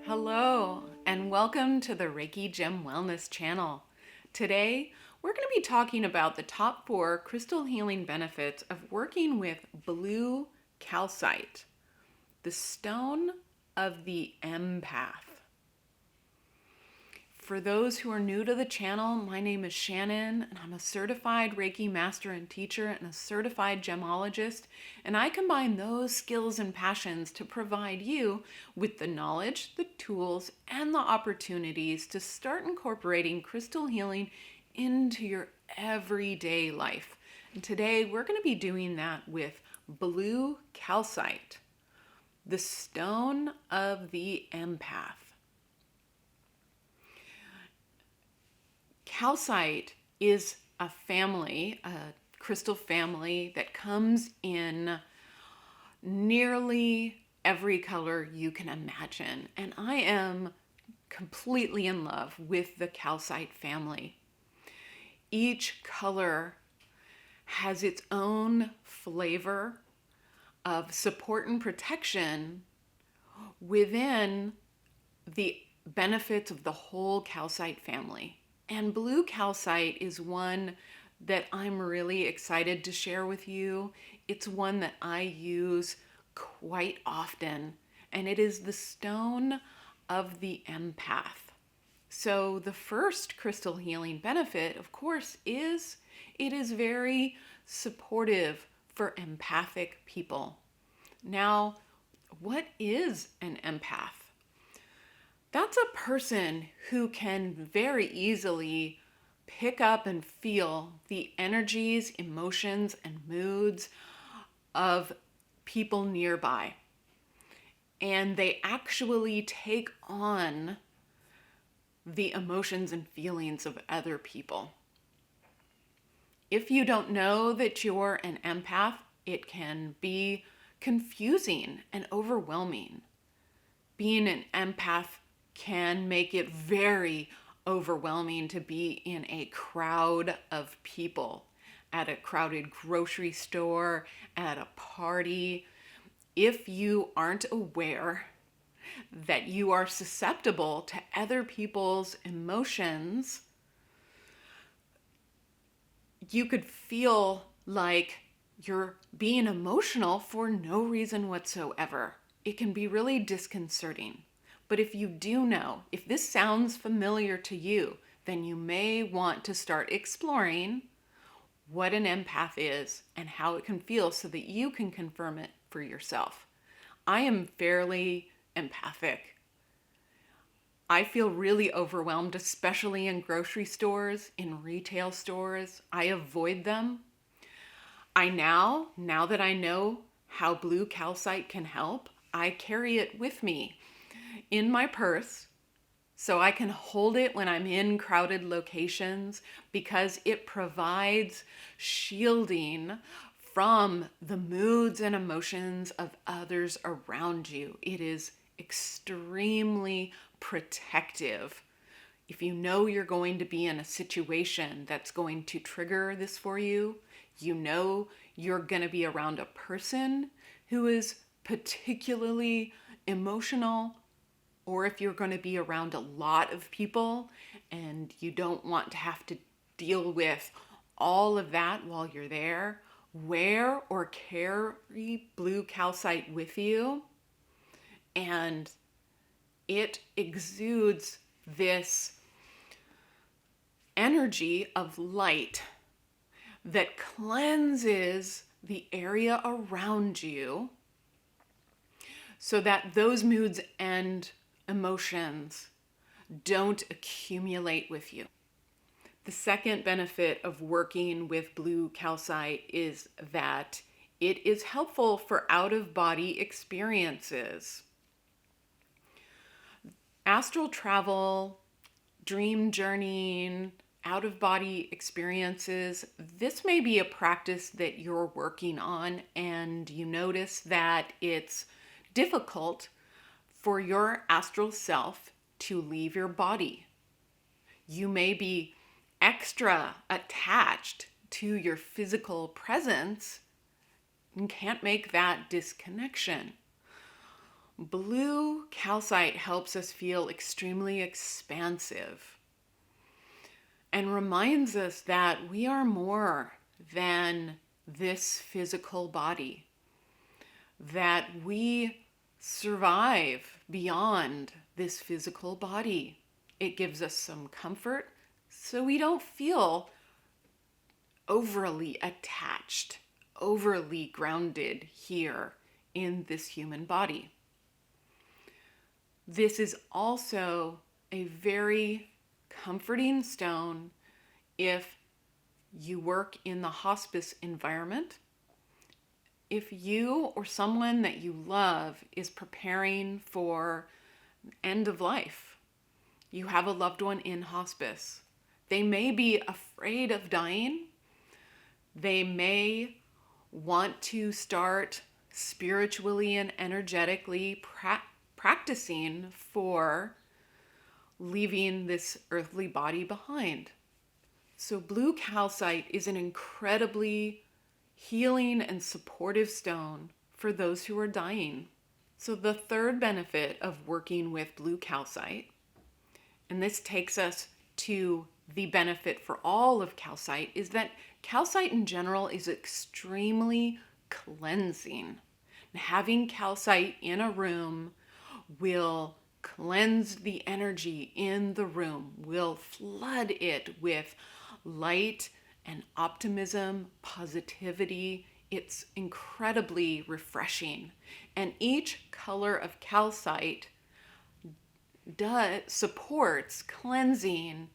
Hello, and welcome to the Reiki Gem Wellness channel. Today, we're going to be talking about the top 4 crystal healing benefits of working with blue calcite, the stone of the empath. For those who are new to the channel, my name is Shannon, and I'm a certified Reiki master and teacher and a certified gemologist, and I combine those skills and passions to provide you with the knowledge, the tools, and the opportunities to start incorporating crystal healing into your everyday life. And today, we're going to be doing that with blue calcite, the stone of the empath. Calcite is a family, a crystal family that comes in nearly every color you can imagine. And I am completely in love with the calcite family. Each color has its own flavor of support and protection within the benefits of the whole calcite family. And blue calcite is one that I'm really excited to share with you. It's one that I use quite often, and it is the stone of the empath. So the first crystal healing benefit, of course, is it is very supportive for empathic people. Now, what is an empath? That's a person who can very easily pick up and feel the energies, emotions, and moods of people nearby. And they actually take on the emotions and feelings of other people. If you don't know that you're an empath, it can be confusing and overwhelming. Being an empath can make it very overwhelming to be in a crowd of people, at a crowded grocery store, at a party. If you aren't aware that you are susceptible to other people's emotions, you could feel like you're being emotional for no reason whatsoever. It can be really disconcerting. But if you do know, if this sounds familiar to you, then you may want to start exploring what an empath is and how it can feel so that you can confirm it for yourself. I am fairly empathic. I feel really overwhelmed, especially in grocery stores, in retail stores. I avoid them. Now that I know how blue calcite can help, I carry it with me in my purse so I can hold it when I'm in crowded locations because it provides shielding from the moods and emotions of others around you. It is extremely protective. If you know you're going to be in a situation that's going to trigger this for you, you know you're going to be around a person who is particularly emotional, or if you're going to be around a lot of people and you don't want to have to deal with all of that while you're there, wear or carry blue calcite with you. And it exudes this energy of light that cleanses the area around you so that those moods and emotions don't accumulate with you. The second benefit of working with blue calcite is that it is helpful for out-of-body experiences. Astral travel, dream journeying, out-of-body experiences, this may be a practice that you're working on and you notice that it's difficult for your astral self to leave your body. You may be extra attached to your physical presence and can't make that disconnection. Blue calcite helps us feel extremely expansive and reminds us that we are more than this physical body, that we survive beyond this physical body. It gives us some comfort so we don't feel overly attached, overly grounded here in this human body. This is also a very comforting stone if you work in the hospice environment. If you or someone that you love is preparing for end of life, you have a loved one in hospice, they may be afraid of dying. They may want to start spiritually and energetically practicing for leaving this earthly body behind. So blue calcite is an incredibly healing and supportive stone for those who are dying. So the third benefit of working with blue calcite, and this takes us to the benefit for all of calcite, is that calcite in general is extremely cleansing. Having calcite in a room will cleanse the energy in the room, will flood it with light and optimism, positivity. It's incredibly refreshing. And each color of calcite supports cleansing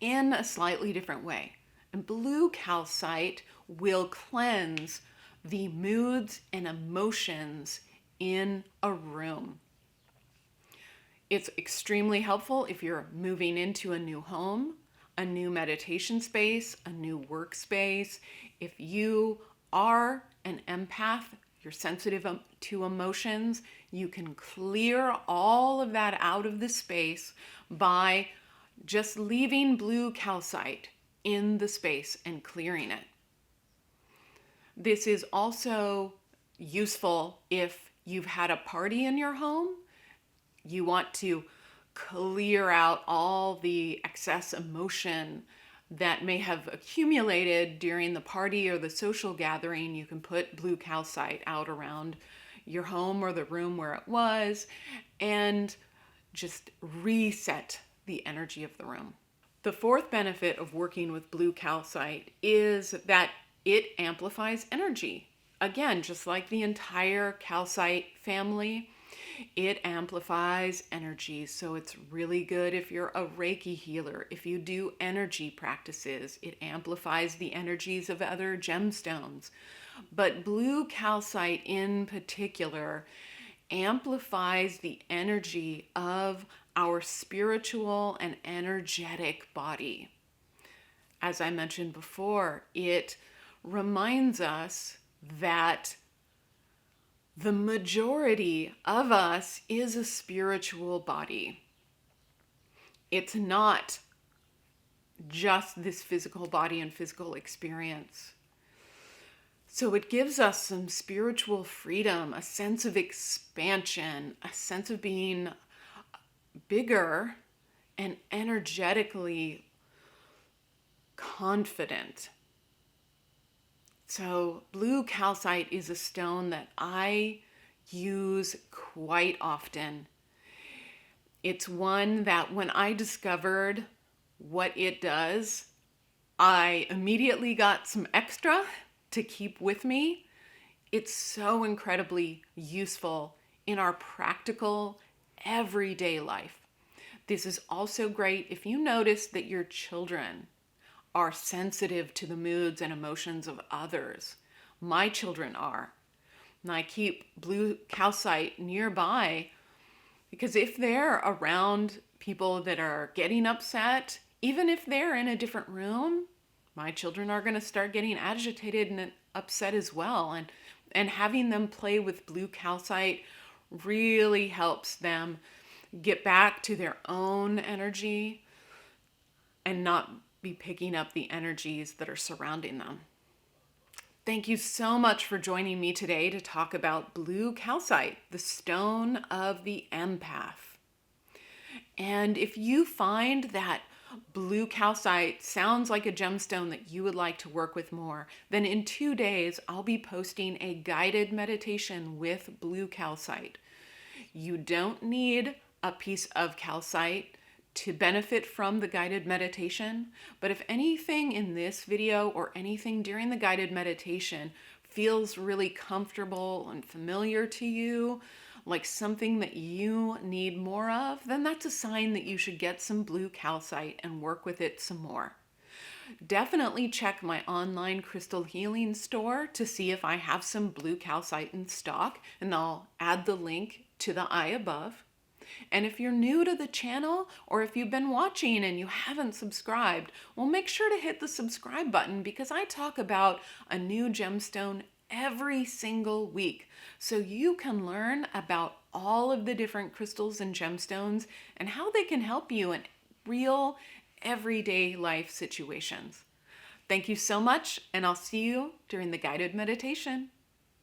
in a slightly different way. And blue calcite will cleanse the moods and emotions in a room. It's extremely helpful if you're moving into a new home, a new meditation space, a new workspace. If you are an empath, you're sensitive to emotions, you can clear all of that out of the space by just leaving blue calcite in the space and clearing it. This is also useful if you've had a party in your home. You want to clear out all the excess emotion that may have accumulated during the party or the social gathering. You can put blue calcite out around your home or the room where it was and just reset the energy of the room. The fourth benefit of working with blue calcite is that it amplifies energy. Again, just like the entire calcite family, it amplifies energy. So it's really good if you're a Reiki healer, if you do energy practices, it amplifies the energies of other gemstones. But blue calcite in particular amplifies the energy of our spiritual and energetic body. As I mentioned before, it reminds us that the majority of us is a spiritual body. It's not just this physical body and physical experience. So it gives us some spiritual freedom, a sense of expansion, a sense of being bigger and energetically confident. So blue calcite is a stone that I use quite often. It's one that when I discovered what it does, I immediately got some extra to keep with me. It's so incredibly useful in our practical everyday life. This is also great if you notice that your children are sensitive to the moods and emotions of others. My children are. And I keep blue calcite nearby because if they're around people that are getting upset, even if they're in a different room, my children are going to start getting agitated and upset as well. And having them play with blue calcite really helps them get back to their own energy and not be picking up the energies that are surrounding them. Thank you so much for joining me today to talk about blue calcite, the stone of the empath. And if you find that blue calcite sounds like a gemstone that you would like to work with more, then in 2 days, I'll be posting a guided meditation with blue calcite. You don't need a piece of calcite to benefit from the guided meditation, but if anything in this video or anything during the guided meditation feels really comfortable and familiar to you, like something that you need more of, then that's a sign that you should get some blue calcite and work with it some more. Definitely check my online crystal healing store to see if I have some blue calcite in stock, and I'll add the link to the eye above. And if you're new to the channel, or if you've been watching and you haven't subscribed, well, make sure to hit the subscribe button, because I talk about a new gemstone every single week. So you can learn about all of the different crystals and gemstones and how they can help you in real everyday life situations. Thank you so much, and I'll see you during the guided meditation.